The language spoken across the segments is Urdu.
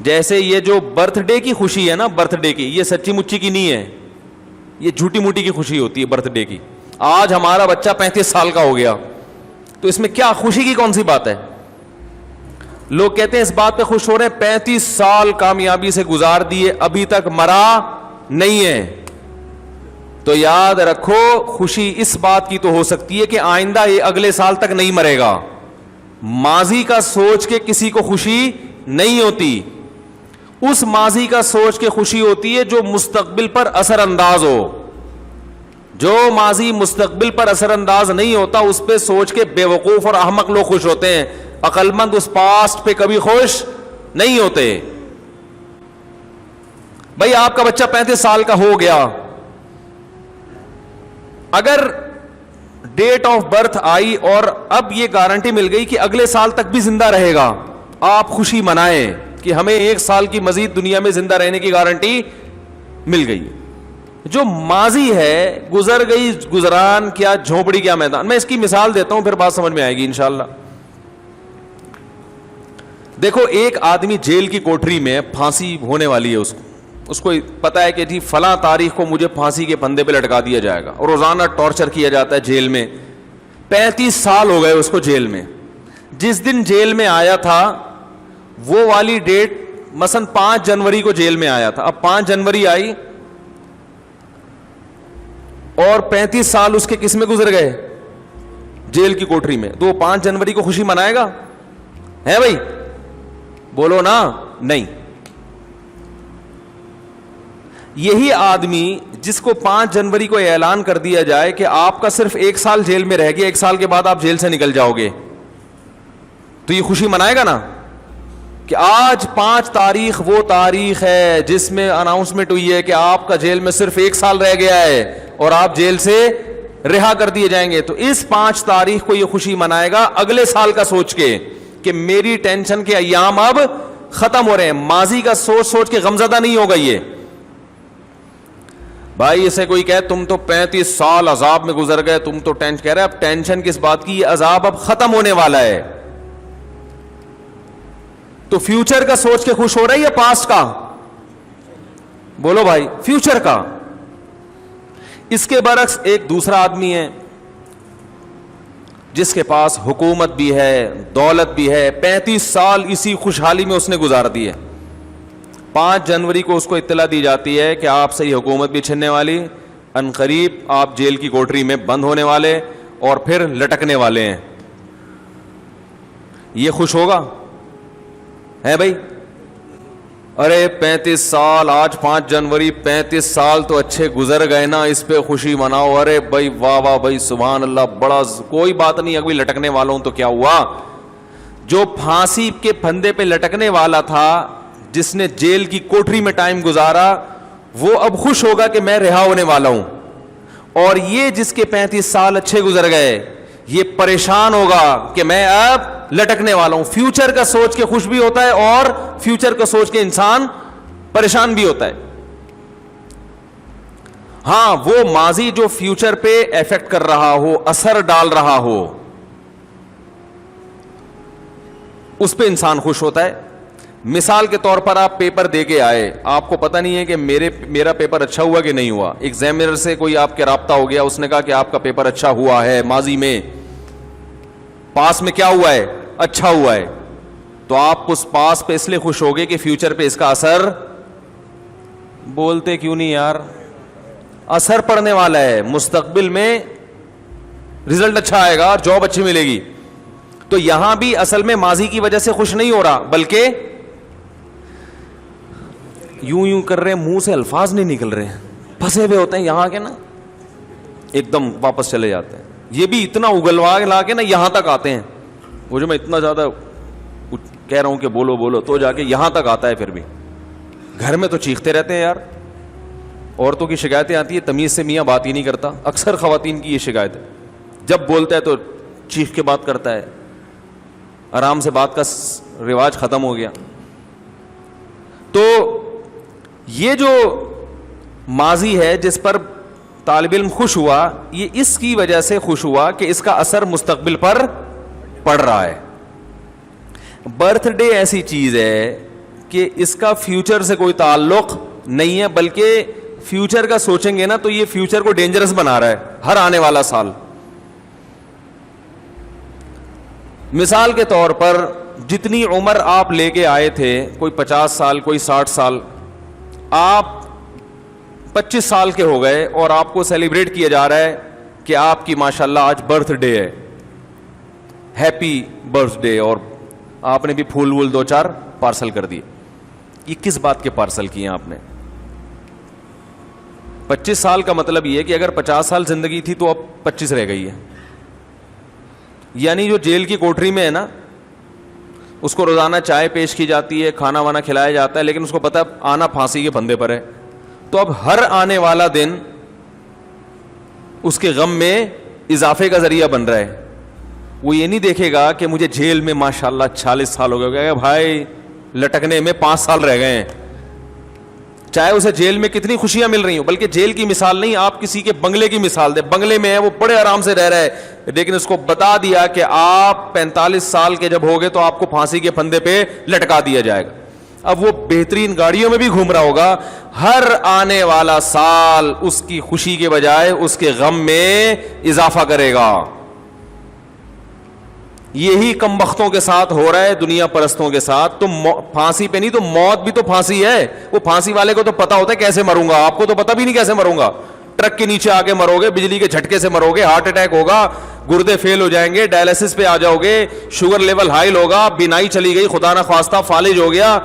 جیسے یہ جو برتھ ڈے کی خوشی ہے نا، برتھ ڈے کی، یہ سچی مچی کی نہیں ہے، یہ جھوٹی موٹی کی خوشی ہوتی ہے برتھ ڈے کی. آج ہمارا بچہ 35 سال کا ہو گیا تو اس میں کیا خوشی کی کون سی بات ہے؟ لوگ کہتے ہیں اس بات پہ خوش ہو رہے ہیں 35 سال کامیابی سے گزار دیے، ابھی تک مرا نہیں ہے. تو یاد رکھو خوشی اس بات کی تو ہو سکتی ہے کہ آئندہ یہ اگلے سال تک نہیں مرے گا. ماضی کا سوچ کے کسی کو خوشی نہیں ہوتی، اس ماضی کا سوچ کے خوشی ہوتی ہے جو مستقبل پر اثر انداز ہو. جو ماضی مستقبل پر اثر انداز نہیں ہوتا اس پہ سوچ کے بے وقوف اور احمق لوگ خوش ہوتے ہیں. عقل مند اس پاسٹ پہ کبھی خوش نہیں ہوتے. بھائی آپ کا بچہ 35 سال کا ہو گیا، اگر ڈیٹ آف برتھ آئی اور اب یہ گارنٹی مل گئی کہ اگلے سال تک بھی زندہ رہے گا، آپ خوشی منائیں کہ ہمیں 1 سال کی مزید دنیا میں زندہ رہنے کی گارنٹی مل گئی. جو ماضی ہے گزر گئی، گزران کیا جھونپڑی کیا میدان. میں اس کی مثال دیتا ہوں پھر بات سمجھ میں آئے گی انشاءاللہ. دیکھو ایک آدمی جیل کی کوٹری میں پھانسی ہونے والی ہے، اس کو پتا ہے کہ جی فلاں تاریخ کو مجھے پھانسی کے پھندے پہ لٹکا دیا جائے گا، اور روزانہ ٹارچر کیا جاتا ہے جیل میں. 35 سال ہو گئے اس کو جیل میں. جس دن جیل میں آیا تھا وہ والی ڈیٹ مثلا 5 جنوری کو جیل میں آیا تھا. اب 5 جنوری آئی اور 35 سال اس کے کس میں گزر گئے؟ جیل کی کوٹری میں. تو وہ 5 جنوری کو خوشی منائے گا؟ ہے بھائی بولو نا. نہیں. یہی آدمی جس کو 5 جنوری کو اعلان کر دیا جائے کہ آپ کا صرف 1 سال جیل میں رہ گیا، 1 سال کے بعد آپ جیل سے نکل جاؤ گے، تو یہ خوشی منائے گا نا کہ آج 5 تاریخ وہ تاریخ ہے جس میں اناؤنسمنٹ ہوئی ہے کہ آپ کا جیل میں صرف 1 سال رہ گیا ہے اور آپ جیل سے رہا کر دیے جائیں گے. تو اس 5 تاریخ کو یہ خوشی منائے گا اگلے سال کا سوچ کے کہ میری ٹینشن کے ایام اب ختم ہو رہے ہیں. ماضی کا سوچ کے غمزدہ نہیں ہوگا. یہ بھائی اسے کوئی کہے تم تو 35 سال عذاب میں گزر گئے، تم تو ٹینشن، کہہ رہے اب ٹینشن کس بات کی، یہ عذاب اب ختم ہونے والا ہے. تو فیوچر کا سوچ کے خوش ہو رہا ہے یا پاسٹ کا؟ بولو بھائی فیوچر کا. اس کے برعکس ایک دوسرا آدمی ہے جس کے پاس حکومت بھی ہے، دولت بھی ہے، 35 سال اسی خوشحالی میں اس نے گزار دی ہے. 5 جنوری کو اس کو اطلاع دی جاتی ہے کہ آپ سے یہ حکومت بھی چھننے والی، عنقریب آپ جیل کی کوٹری میں بند ہونے والے اور پھر لٹکنے والے ہیں. یہ خوش ہوگا؟ ہے بھائی؟ ارے 35 سال، آج 5 جنوری، 35 سال تو اچھے گزر گئے نا، اس پہ خوشی مناؤ. ارے بھائی واہ واہ بھائی سبحان اللہ، بڑا کوئی بات نہیں. اگر لٹکنے والوں تو کیا ہوا؟ جو پھانسی کے پھندے پہ لٹکنے والا تھا، جس نے جیل کی کوٹری میں ٹائم گزارا، وہ اب خوش ہوگا کہ میں رہا ہونے والا ہوں. اور یہ جس کے 35 سال اچھے گزر گئے، یہ پریشان ہوگا کہ میں اب لٹکنے والا ہوں. فیوچر کا سوچ کے خوش بھی ہوتا ہے اور فیوچر کا سوچ کے انسان پریشان بھی ہوتا ہے. ہاں وہ ماضی جو فیوچر پہ ایفیکٹ کر رہا ہو، اثر ڈال رہا ہو، اس پہ انسان خوش ہوتا ہے. مثال کے طور پر آپ پیپر دے کے آئے، آپ کو پتہ نہیں ہے کہ میرا پیپر اچھا ہوا کہ نہیں ہوا. ایگزامینر سے کوئی آپ کے رابطہ ہو گیا، اس نے کہا کہ آپ کا پیپر اچھا ہوا ہے، ماضی میں پاس میں کیا ہوا ہے، اچھا ہوا ہے. تو آپ اس پاس پہ اس لیے خوش ہوگے کہ فیوچر پہ اس کا اثر، بولتے کیوں نہیں یار، اثر پڑنے والا ہے. مستقبل میں رزلٹ اچھا آئے گا اور جاب اچھی ملے گی. تو یہاں بھی اصل میں ماضی کی وجہ سے خوش نہیں ہو رہا، بلکہ یوں کر رہے ہیں، منہ سے الفاظ نہیں نکل رہے ہیں، پھنسے ہوئے ہوتے ہیں یہاں کے نا، ایک دم واپس چلے جاتے ہیں. یہ بھی اتنا اگلوا لا کے نا یہاں تک آتے ہیں. وہ جو میں اتنا زیادہ کہہ رہا ہوں کہ بولو تو جا کے یہاں تک آتا ہے. پھر بھی گھر میں تو چیختے رہتے ہیں یار. عورتوں کی شکایتیں آتی ہے تمیز سے میاں بات ہی نہیں کرتا. اکثر خواتین کی یہ شکایت ہے، جب بولتا ہے تو چیخ کے بات کرتا ہے. آرام سے بات کا رواج ختم ہو گیا. تو یہ جو ماضی ہے جس پر طالب علم خوش ہوا، یہ اس کی وجہ سے خوش ہوا کہ اس کا اثر مستقبل پر پڑ رہا ہے. برتھ ڈے ایسی چیز ہے کہ اس کا فیوچر سے کوئی تعلق نہیں ہے, بلکہ فیوچر کا سوچیں گے نا تو یہ فیوچر کو ڈینجرس بنا رہا ہے ہر آنے والا سال. مثال کے طور پر جتنی عمر آپ لے کے آئے تھے, کوئی 50 سال, کوئی 60 سال, آپ 25 سال کے ہو گئے اور آپ کو سیلیبریٹ کیا جا رہا ہے کہ آپ کی ماشاءاللہ آج برتھ ڈے ہے, ہیپی برتھ ڈے, اور آپ نے بھی پھول وول 2-4 پارسل کر دیے. یہ کس بات کے پارسل کیے آپ نے؟ 25 سال کا مطلب یہ ہے کہ اگر 50 سال زندگی تھی تو اب 25 رہ گئی ہے. یعنی جو جیل کی کوٹری میں ہے نا, اس کو روزانہ چائے پیش کی جاتی ہے, کھانا وانا کھلایا جاتا ہے, لیکن اس کو پتا آنا پھانسی کے پھندے پر ہے. تو اب ہر آنے والا دن اس کے غم میں اضافے کا ذریعہ بن رہا ہے. وہ یہ نہیں دیکھے گا کہ مجھے جیل میں ماشاءاللہ 40 سال ہو گئے, بھائی لٹکنے میں 5 سال رہ گئے ہیں, چاہے اسے جیل میں کتنی خوشیاں مل رہی ہوں. بلکہ جیل کی مثال نہیں, آپ کسی کے بنگلے کی مثال دیں. بنگلے میں ہے, وہ بڑے آرام سے رہ رہا ہے, لیکن اس کو بتا دیا کہ آپ 45 سال کے جب ہوگے تو آپ کو پھانسی کے پھندے پہ لٹکا دیا جائے گا. اب وہ بہترین گاڑیوں میں بھی گھوم رہا ہوگا, ہر آنے والا سال اس کی خوشی کے بجائے اس کے غم میں اضافہ کرے گا. یہی کم بختوں کے ساتھ ہو رہا ہے, دنیا پرستوں کے ساتھ. تو پھانسی پہ نہیں تو موت بھی تو پھانسی ہے. وہ پھانسی والے کو تو پتا ہوتا ہے کیسے مروں گا, آپ کو تو پتا بھی نہیں کیسے مروں گا. ٹرک کے نیچے آ کے مرو گے, بجلی کے جھٹکے سے مرو گے, ہارٹ اٹیک ہوگا, گردے فیل ہو جائیں گے, ڈائلسس پہ آ جاؤ گے, شوگر لیول ہائی ہوگا, بینائی چلی گئی, خدا نہ خواستہ فالج ہو گیا,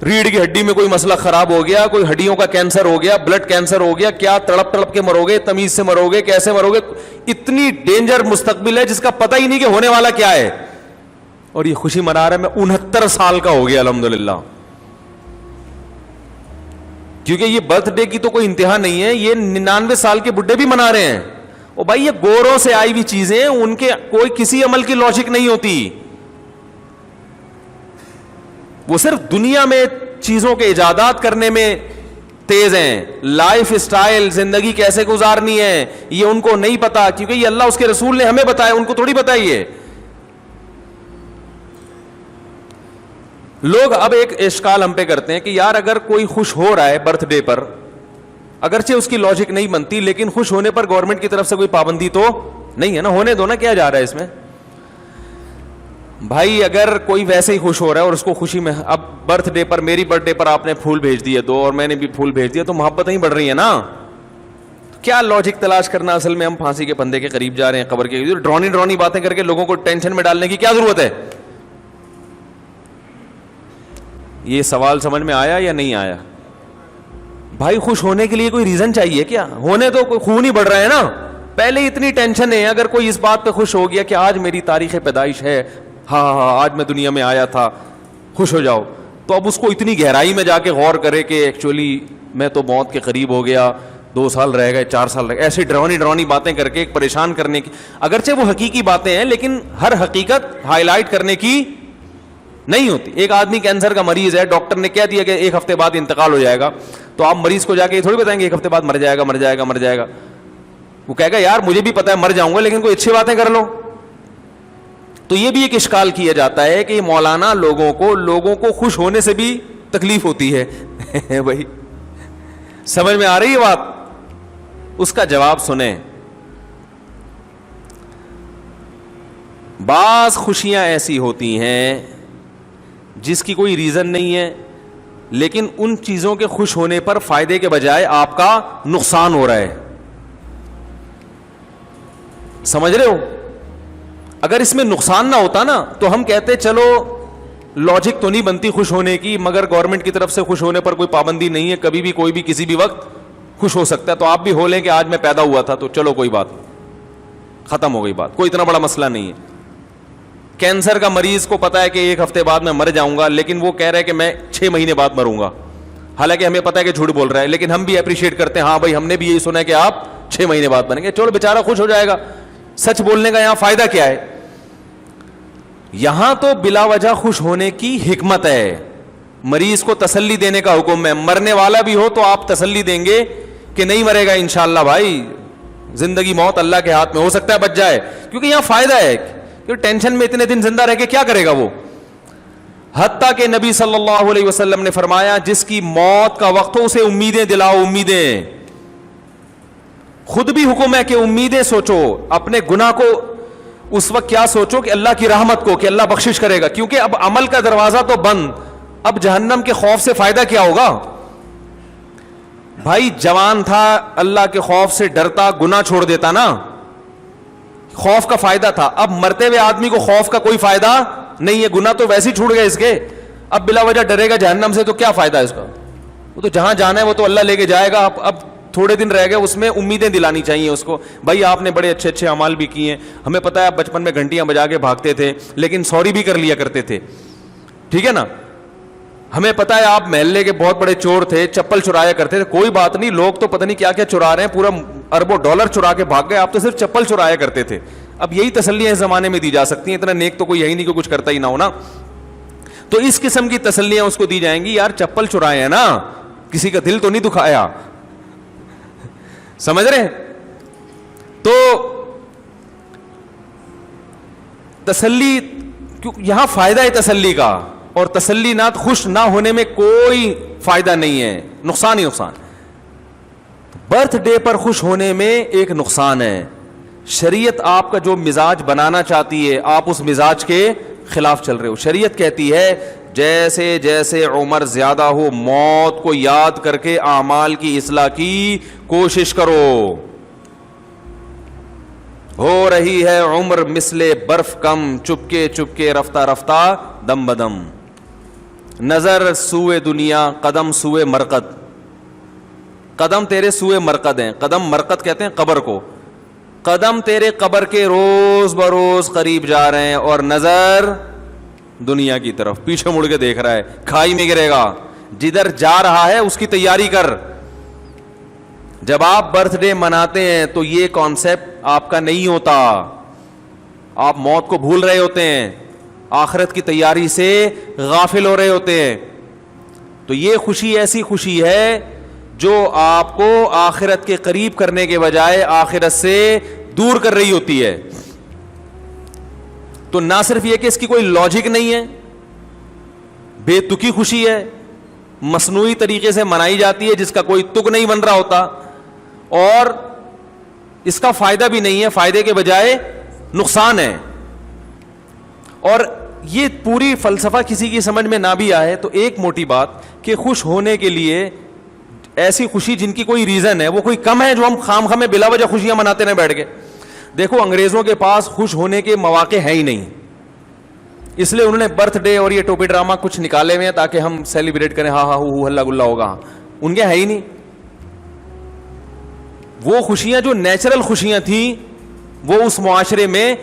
ریڑھ کی ہڈی میں کوئی مسئلہ خراب ہو گیا, کوئی ہڈیوں کا کینسر ہو گیا, بلڈ کینسر ہو گیا, کیا تڑپ تڑپ کے مرو گے, تمیز سے مرو گے, کیسے مرو گے. اتنی ڈینجر مستقبل ہے جس کا پتہ ہی نہیں کہ ہونے والا کیا ہے. اور یہ خوشی منا رہا ہے, میں 69 سال کا ہو گیا الحمدللہ. کیونکہ یہ برتھ ڈے کی تو کوئی انتہا نہیں ہے, یہ 99 سال کے بڈھے بھی منا رہے ہیں. اور بھائی یہ گوروں سے آئی ہوئی چیزیں, ان کے کوئی کسی عمل کی لاجک نہیں ہوتی. وہ صرف دنیا میں چیزوں کے ایجادات کرنے میں تیز ہیں. لائف سٹائل, زندگی کیسے گزارنی ہے, یہ ان کو نہیں پتا, کیونکہ یہ اللہ اس کے رسول نے ہمیں بتایا, ان کو تھوڑی بتائیے. لوگ اب ایک اشکال ہم پہ کرتے ہیں کہ یار اگر کوئی خوش ہو رہا ہے برتھ ڈے پر, اگرچہ اس کی لاجک نہیں بنتی, لیکن خوش ہونے پر گورنمنٹ کی طرف سے کوئی پابندی تو نہیں ہے نا, ہونے دو نا, کیا جا رہا ہے اس میں. بھائی اگر کوئی ویسے ہی خوش ہو رہا ہے اور اس کو خوشی میں, اب برتھ ڈے پر, میری برتھ ڈے پر آپ نے پھول بھیج دیے 2 اور میں نے بھی پھول بھیج دیا, تو محبت نہیں بڑھ رہی ہے نا. کیا لاجک تلاش کرنا, اصل میں ہم پھانسی کے پھندے کے قریب جا رہے ہیں, قبر کے, ڈرونی باتیں کر کے لوگوں کو ٹینشن میں ڈالنے کی کیا ضرورت ہے. یہ سوال سمجھ میں آیا یا نہیں آیا؟ بھائی خوش ہونے کے لیے کوئی ریزن چاہیے کیا؟ ہونے تو خون ہی بڑھ رہا ہے نا. پہلے اتنی ٹینشن ہے, اگر کوئی اس بات پہ خوش ہو گیا کہ آج میری تاریخ پیدائش ہے, ہاں آج میں دنیا میں آیا تھا, خوش ہو جاؤ, تو اب اس کو اتنی گہرائی میں جا کے غور کرے کہ ایکچولی میں تو موت کے قریب ہو گیا, 2 سال رہ گئے, 4 سال رہ گئے, ایسی ڈرونی باتیں کر کے پریشان کرنے کی. اگرچہ وہ حقیقی باتیں ہیں, لیکن ہر حقیقت ہائی لائٹ کرنے کی نہیں ہوتی. ایک آدمی کینسر کا مریض ہے, ڈاکٹر نے کہہ دیا کہ 1 ہفتے بعد انتقال ہو جائے گا, تو آپ مریض کو جا کے یہ تھوڑی بتائیں گے 1 ہفتے بعد مر جائے گا. وہ کہے گا یار مجھے بھی پتا ہے مر جاؤں گا, لیکن کوئی اچھی باتیں کر لو. تو یہ بھی ایک اشکال کیا جاتا ہے کہ مولانا لوگوں کو خوش ہونے سے بھی تکلیف ہوتی ہے. بھائی سمجھ میں آ رہی ہے بات؟ اس کا جواب سنیں. بعض خوشیاں ایسی ہوتی ہیں جس کی کوئی ریزن نہیں ہے, لیکن ان چیزوں کے خوش ہونے پر فائدے کے بجائے آپ کا نقصان ہو رہا ہے. سمجھ رہے ہو؟ اگر اس میں نقصان نہ ہوتا نا تو ہم کہتے چلو لاجک تو نہیں بنتی خوش ہونے کی, مگر گورنمنٹ کی طرف سے خوش ہونے پر کوئی پابندی نہیں ہے, کبھی بھی کوئی بھی کسی بھی وقت خوش ہو سکتا ہے. تو آپ بھی ہو لیں کہ آج میں پیدا ہوا تھا, تو چلو کوئی بات, ختم ہو گئی بات, کوئی اتنا بڑا مسئلہ نہیں ہے. کینسر کا مریض کو پتا ہے کہ 1 ہفتے بعد میں مر جاؤں گا, لیکن وہ کہہ رہا ہے کہ میں 6 مہینے بعد مروں گا, حالانکہ ہمیں پتا ہے کہ جھوٹ بول رہا ہے, لیکن ہم بھی اپریشیٹ کرتے ہیں, ہاں بھائی ہم نے بھی یہی سنا ہے کہ آپ 6 مہینے بعد مریں گے, چلو بیچارہ خوش ہو جائے گا. سچ بولنے کا یہاں فائدہ کیا ہے؟ یہاں تو بلا وجہ خوش ہونے کی حکمت ہے, مریض کو تسلی دینے کا حکم ہے. مرنے والا بھی ہو تو آپ تسلی دیں گے کہ نہیں مرے گا انشاءاللہ, بھائی زندگی موت اللہ کے ہاتھ میں, ہو سکتا ہے بچ جائے, کیونکہ یہاں فائدہ ہے. کہ ٹینشن میں اتنے دن زندہ رہ کے کیا کرے گا وہ. حتیٰ کہ نبی صلی اللہ علیہ وسلم نے فرمایا جس کی موت کا وقت ہو اسے امیدیں دلاؤ, امیدیں. خود بھی حکم ہے کہ امیدیں سوچو, اپنے گناہ کو اس وقت کیا سوچو کہ اللہ کی رحمت کو, کہ اللہ بخشش کرے گا, کیونکہ اب عمل کا دروازہ تو بند, اب جہنم کے خوف سے فائدہ کیا ہوگا؟ بھائی جوان تھا, اللہ کے خوف سے ڈرتا, گناہ چھوڑ دیتا نا, خوف کا فائدہ تھا. اب مرتے ہوئے آدمی کو خوف کا کوئی فائدہ نہیں ہے, گناہ تو ویسے ہی چھوٹ گئے اس کے, اب بلا وجہ ڈرے گا جہنم سے تو کیا فائدہ ہے اس کا؟ وہ تو جہاں جانا ہے وہ تو اللہ لے کے جائے گا. اب تھوڑے دن رہ گئے, اس میں امیدیں دلانی چاہیے اس کو, بھائی آپ نے بڑے اچھے اچھے اعمال بھی کیے ہیں, ہمیں پتہ ہے آپ بچپن میں گھنٹیاں بجا کے بھاگتے تھے لیکن سوری بھی کر لیا کرتے تھے, ٹھیک ہے نا, ہمیں پتہ ہے آپ محلے کے بہت بڑے چور تھے, چپل چرایا کرتے تھے, کوئی بات نہیں, لوگ تو پتہ نہیں کیا کیا چرا رہے ہیں, پورا اربوں ڈالر چرا کے بھاگ گئے, آپ تو صرف چپل چرایا کرتے تھے. اب یہی تسلیاں اس زمانے میں دی جا سکتی ہیں, اتنا نیک تو کوئی یہی نہیں کہ کچھ کرتا ہی نہ ہونا. تو اس قسم کی تسلیاں اس کو دی جائیں گی, یار چپل چرائے ہیں نا, کسی کا دل تو نہیں دکھایا, سمجھ رہے ہیں؟ تو تسلی, یہاں فائدہ ہے تسلی کا, اور تسلی نہ خوش نہ ہونے میں کوئی فائدہ نہیں ہے, نقصان ہی نقصان. برتھ ڈے پر خوش ہونے میں ایک نقصان ہے, شریعت آپ کا جو مزاج بنانا چاہتی ہے آپ اس مزاج کے خلاف چل رہے ہو. شریعت کہتی ہے جیسے جیسے عمر زیادہ ہو موت کو یاد کر کے اعمال کی اصلاح کی کوشش کرو. ہو رہی ہے عمر مثل برف کم, چپکے چپکے رفتہ رفتہ دم بدم, نظر سوئے دنیا قدم سوئے مرقد. قدم تیرے سوئے مرقد ہیں, قدم مرقد کہتے ہیں قبر کو, قدم تیرے قبر کے روز بروز قریب جا رہے ہیں, اور نظر دنیا کی طرف, پیچھے مڑ کے دیکھ رہا ہے, کھائی میں گرے گا. جدھر جا رہا ہے اس کی تیاری کر. جب آپ برتھ ڈے مناتے ہیں تو یہ کانسیپٹ آپ کا نہیں ہوتا, آپ موت کو بھول رہے ہوتے ہیں, آخرت کی تیاری سے غافل ہو رہے ہوتے ہیں. تو یہ خوشی ایسی خوشی ہے جو آپ کو آخرت کے قریب کرنے کے بجائے آخرت سے دور کر رہی ہوتی ہے. تو نہ صرف یہ کہ اس کی کوئی لاجک نہیں ہے, بے تکی خوشی ہے, مصنوعی طریقے سے منائی جاتی ہے جس کا کوئی تک نہیں بن رہا ہوتا, اور اس کا فائدہ بھی نہیں ہے, فائدے کے بجائے نقصان ہے. اور یہ پوری فلسفہ کسی کی سمجھ میں نہ بھی آئے تو ایک موٹی بات کہ خوش ہونے کے لیے ایسی خوشی جن کی کوئی ریزن ہے وہ کوئی کم ہے جو ہم خام خام میں بلا وجہ خوشیاں مناتے رہے بیٹھ کے. دیکھو انگریزوں کے پاس خوش ہونے کے مواقع ہیں ہی نہیں, اس لیے انہوں نے برتھ ڈے اور یہ ٹوپی ڈرامہ کچھ نکالے ہوئے ہیں تاکہ ہم سیلیبریٹ کریں, ہاں ہاں ہو ہلا گلا ہوگا. ان کے ہے ہی نہیں. وہ خوشیاں جو نیچرل خوشیاں تھیں وہ اس معاشرے میں